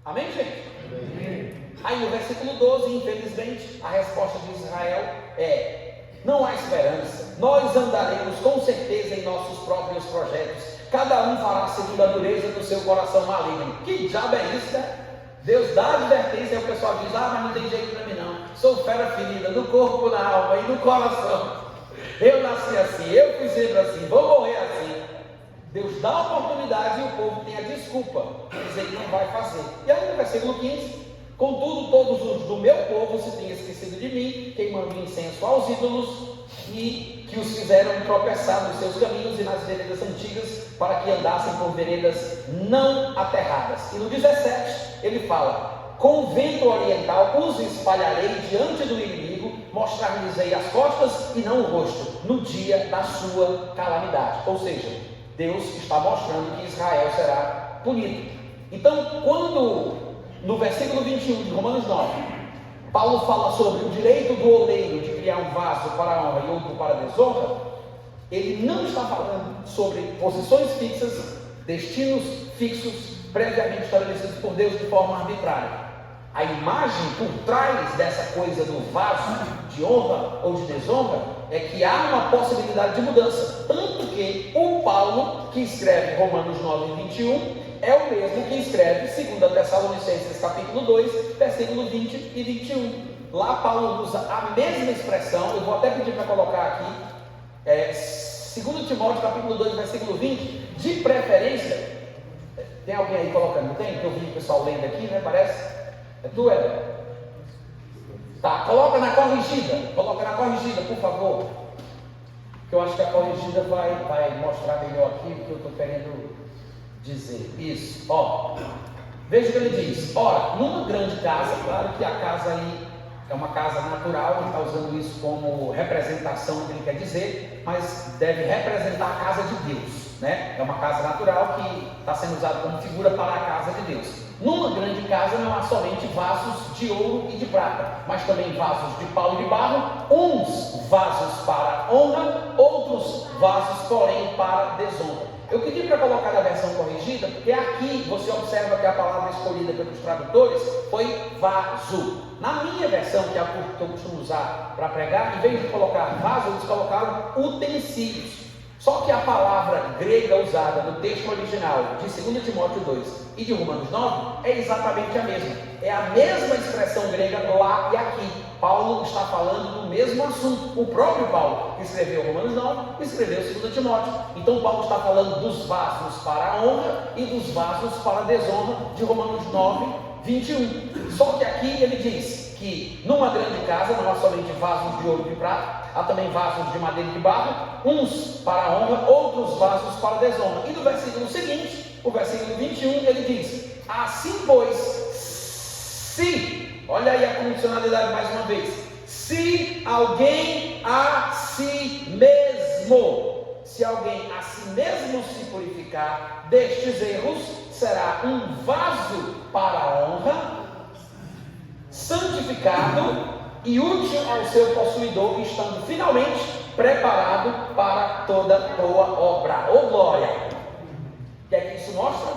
Amém, gente? Amém. Aí no versículo 12, infelizmente, a resposta de Israel é, não há esperança, nós andaremos com certeza em nossos próprios projetos, cada um fará segundo a dureza do seu coração maligno. Que diabo é isso, né? Deus dá advertência e o pessoal diz, mas não tem jeito para mim não, sou fera ferida no corpo, na alma e no coração, eu nasci assim, eu fui sempre assim, vou morrer assim. Deus dá a oportunidade e o povo tem a desculpa de dizer que não vai fazer. E aí no versículo 15, contudo todos os do meu povo se têm esquecido de mim, queimando incenso aos ídolos, e que os fizeram tropeçar nos seus caminhos e nas veredas antigas, para que andassem por veredas não aterradas. E no 17 ele fala, com vento oriental os espalharei diante do inimigo, mostrar-lhes-ei as costas e não o rosto, no dia da sua calamidade. Ou seja, Deus está mostrando que Israel será punido. Então, quando no versículo 21 de Romanos 9, Paulo fala sobre o direito do oleiro de criar um vaso para a honra e outro para a desonra, ele não está falando sobre posições fixas, destinos fixos, previamente estabelecidos por Deus de forma arbitrária. A imagem por trás dessa coisa do vaso de honra ou de desonra é que há uma possibilidade de mudança. Tanto que o Paulo, que escreve Romanos 9, 21, é o mesmo que escreve 2 Tessalonicenses capítulo 2, versículo 20 e 21. Lá Paulo usa a mesma expressão, eu vou até pedir para colocar aqui, 2 2 Timóteo, capítulo 2, versículo 20, de preferência. Tem alguém aí colocando? Não tem? Que eu vi o pessoal lendo aqui, né? Parece? É tu, Eder? Tá, coloca na corrigida, por favor. Que eu acho que a corrigida vai mostrar melhor aqui o que eu estou querendo dizer. Isso, ó. Veja o que ele diz. Ora, numa grande casa, claro que a casa aí é uma casa natural, ele está usando isso como representação do que ele quer dizer, mas deve representar a casa de Deus, né? É uma casa natural que está sendo usada como figura para a casa de Deus. Numa grande casa não há somente vasos de ouro e de prata, mas também vasos de pau e de barro, uns vasos para honra, outros vasos, porém, para desonra. Eu pedi para colocar a versão corrigida, porque aqui você observa que a palavra escolhida pelos tradutores foi vaso. Na minha versão, que é a que eu costumo usar para pregar, em vez de colocar vaso, eles colocaram utensílios. Só que a palavra grega usada no texto original de 2 Timóteo 2 e de Romanos 9 é exatamente a mesma. É a mesma expressão grega lá e aqui. Paulo está falando do mesmo assunto. O próprio Paulo, que escreveu Romanos 9, escreveu 2 Timóteo. Então Paulo está falando dos vasos para a honra e dos vasos para a desonra de Romanos 9, 21. Só que aqui ele diz que numa grande casa não há somente vasos de ouro e de prata, há também vasos de madeira e de barro, uns para a honra, outros vasos para a desonra. E no versículo seguinte, o versículo 21, ele diz: assim pois, se, olha aí a condicionalidade mais uma vez, se alguém a si mesmo se purificar destes erros, será um vaso para a honra, santificado e útil ao seu possuidor, estando finalmente preparado para toda boa obra. Ô glória! O que é que isso mostra?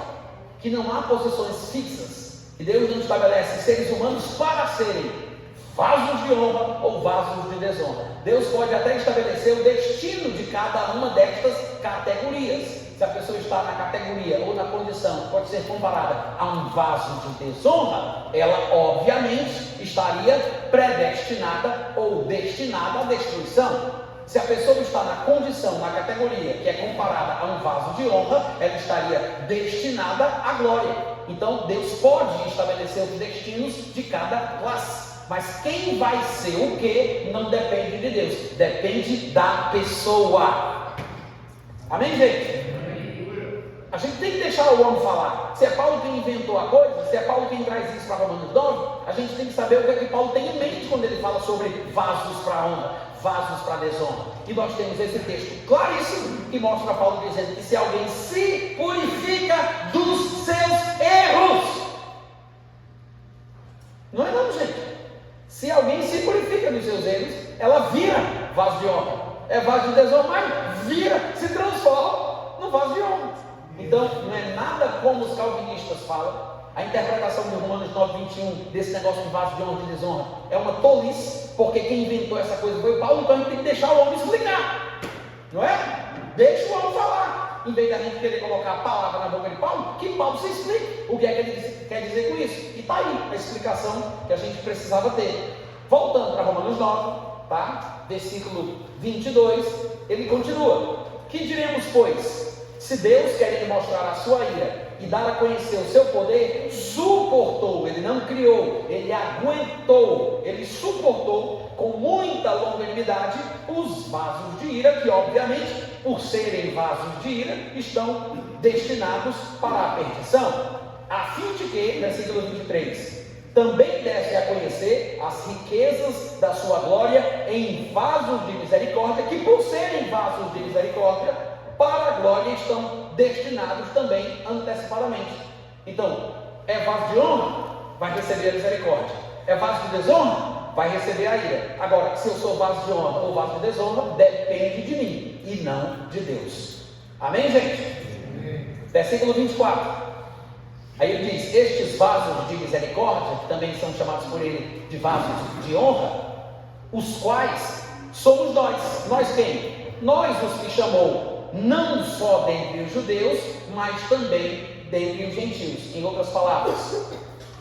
Que não há posições fixas, que Deus não estabelece seres humanos para serem vasos de honra ou vasos de desonra. Deus pode até estabelecer o destino de cada uma destas categorias. Se a pessoa está na categoria ou na condição, pode ser comparada a um vaso de desonra, ela obviamente estaria predestinada ou destinada à destruição. Se a pessoa está na condição, na categoria que é comparada a um vaso de honra, ela estaria destinada à glória. Então Deus pode estabelecer os destinos de cada classe. Mas quem vai ser o que não depende de Deus, depende da pessoa. Amém, gente? A gente tem que deixar o homem falar. Se é Paulo quem inventou a coisa, se é Paulo quem traz isso para Romanos 9, a gente tem que saber o que é que Paulo tem em mente quando ele fala sobre vasos para honra, vasos para desonra. E nós temos esse texto claríssimo que mostra Paulo dizendo que se alguém se purifica dos seus erros, não é não, gente. Se alguém se purifica dos seus erros, ela vira vaso de honra. É vaso de desonra, mas vira, se transforma no vaso de honra. Então, não é nada como os calvinistas falam. A interpretação de Romanos 9, 21, desse negócio de vaso de honra e de desonra, é uma tolice, porque quem inventou essa coisa foi o Paulo. Então a gente tem que deixar o homem explicar, não é? Deixa o homem falar, em vez da gente querer colocar a palavra na boca de Paulo, que Paulo se explique o que é que ele quer dizer com isso. E está aí a explicação que a gente precisava ter. Voltando para Romanos 9, tá? Versículo 22, ele continua: que diremos, pois? Se Deus, querendo mostrar a sua ira e dar a conhecer o seu poder, suportou, ele não criou, ele aguentou, ele suportou com muita longanimidade os vasos de ira, que obviamente, por serem vasos de ira, estão destinados para a perdição, a fim de que, versículo 23, também desse a conhecer as riquezas da sua glória em vasos de misericórdia, que por serem vasos de misericórdia, para a glória estão destinados também antecipadamente. Então, é vaso de honra, vai receber a misericórdia. É vaso de desonra, vai receber a ira. Agora, se eu sou vaso de honra ou vaso de desonra, depende de mim e não de Deus. Amém, gente? Versículo 24. Aí ele diz: estes vasos de misericórdia, que também são chamados por ele de vasos de honra, os quais somos nós. Nós quem? Nós os que chamou, não só dentre os judeus, mas também dentre os gentios. Em outras palavras,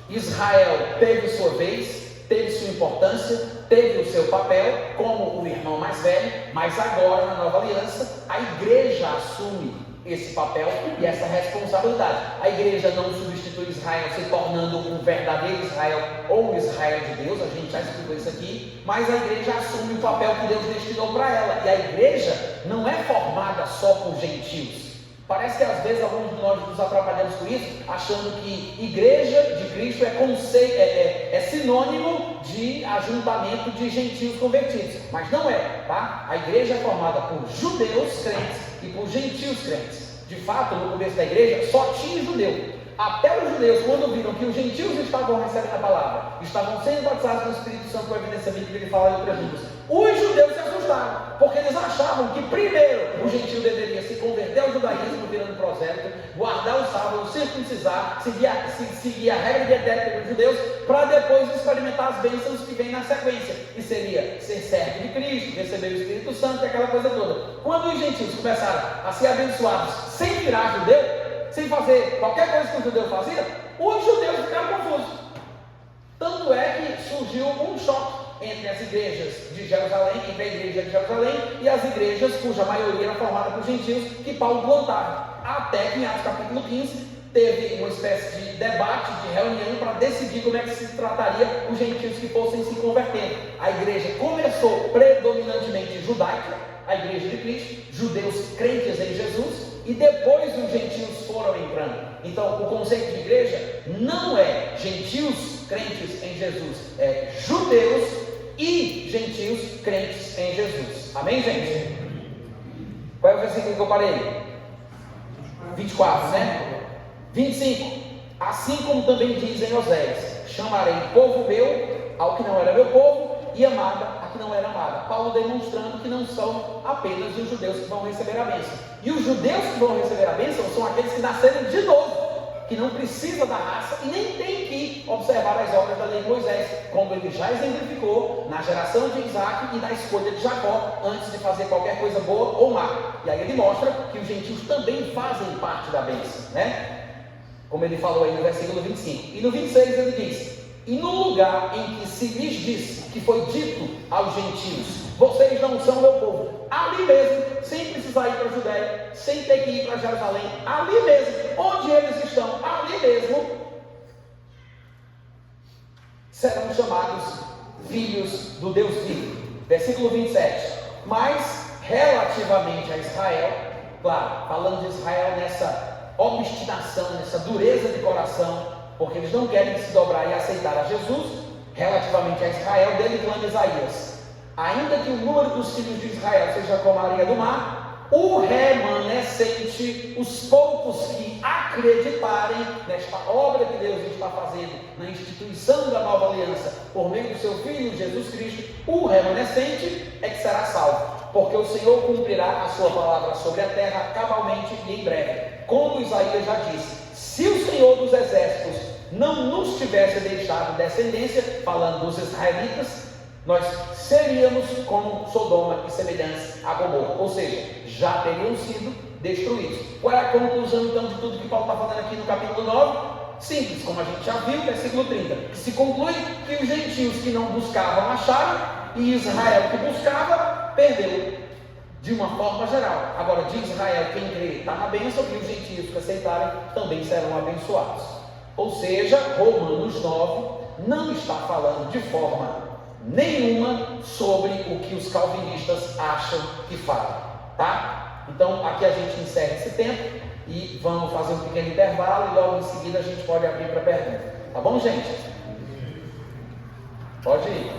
Israel teve sua vez, teve sua importância, teve o seu papel como o irmão mais velho, mas agora na nova aliança a igreja assume esse papel e essa responsabilidade. A igreja não substitui Israel se tornando um verdadeiro Israel ou um Israel de Deus, a gente já explicou isso aqui, mas a igreja assume o papel que Deus destinou para ela, e a igreja não é formada só por gentios. Parece que às vezes alguns de nós nos atrapalhamos com isso, achando que igreja de Cristo é sinônimo de ajuntamento de gentios convertidos, mas não é, tá? A igreja é formada por judeus crentes e por gentios crentes. De fato, no começo da igreja só tinha judeu. Até os judeus, quando viram que os gentios estavam recebendo a palavra, estavam sendo batizados no Espírito Santo, com a evidência bíblica que ele fala em outras línguas, os judeus se assustaram, porque eles achavam que primeiro o gentio deveria se converter ao judaísmo, virando prosélito, guardar o sábado, circuncisar, seguir a regra dietética dos judeus, para depois experimentar as bênçãos que vêm na sequência, que seria ser servo de Cristo, receber o Espírito Santo e aquela coisa toda. Quando os gentios começaram a ser abençoados sem virar judeu, sem fazer qualquer coisa que o judeu fazia, os judeus ficaram confusos. Tanto é que surgiu um choque entre as igrejas de Jerusalém, entre a igreja de Jerusalém e as igrejas cuja maioria era formada por gentios, que Paulo plantava. Até que em Atos capítulo 15 teve uma espécie de debate, de reunião para decidir como é que se trataria os gentios que fossem se convertendo. A igreja começou predominantemente judaica, a igreja de Cristo, judeus crentes em Jesus, e depois os gentios foram entrando. Então o conceito de igreja não é gentios crentes em Jesus, é judeus e gentios crentes em Jesus. Amém, gente? Qual é o versículo que eu parei? 24, né? 25. Assim como também diz em Oséias: chamarei povo meu ao que não era meu povo, e amada a que não era amada. Paulo demonstrando que não são apenas os judeus que vão receber a bênção. E os judeus que vão receber a bênção são aqueles que nasceram de novo, que não precisa da raça e nem tem que observar as obras da lei de Moisés, como ele já exemplificou na geração de Isaac e na escolha de Jacó, antes de fazer qualquer coisa boa ou má. E aí ele mostra que os gentios também fazem parte da bênção, né? Como ele falou aí no versículo 25. E no 26 ele diz: e no lugar em que se lhes disse, que foi dito aos gentios: vocês não são meu povo, ali mesmo, sem precisar ir para a Judéia, sem ter que ir para Jerusalém, ali mesmo, onde eles estão, ali mesmo, serão chamados filhos do Deus vivo. Versículo 27. Mas relativamente a Israel, claro, falando de Israel nessa obstinação, nessa dureza de coração, porque eles não querem se dobrar e aceitar a Jesus, relativamente a Israel, dele clama Isaías: ainda que o número dos filhos de Israel seja como a areia do mar, o remanescente, os poucos que acreditarem nesta obra que Deus está fazendo, na instituição da nova aliança, por meio do seu Filho Jesus Cristo, o remanescente é que será salvo, porque o Senhor cumprirá a sua palavra sobre a terra cabalmente e em breve. Como Isaías já disse: se o Senhor dos exércitos não nos tivesse deixado descendência, falando dos israelitas, nós seríamos como Sodoma e semelhantes a Gomorra, ou seja, já teriam sido destruídos. Qual é a conclusão então de tudo que Paulo está falando aqui no capítulo 9? Simples, como a gente já viu, versículo 30, que se conclui que os gentios que não buscavam acharam, e Israel que buscava perdeu, de uma forma geral. Agora, de Israel, quem crê está na bênção, e os gentios que aceitarem também serão abençoados. Ou seja, Romanos 9 não está falando de forma nenhuma sobre o que os calvinistas acham que fala, tá? Então aqui a gente encerra esse tempo e vamos fazer um pequeno intervalo, e logo em seguida a gente pode abrir para pergunta, tá bom, gente? Pode ir.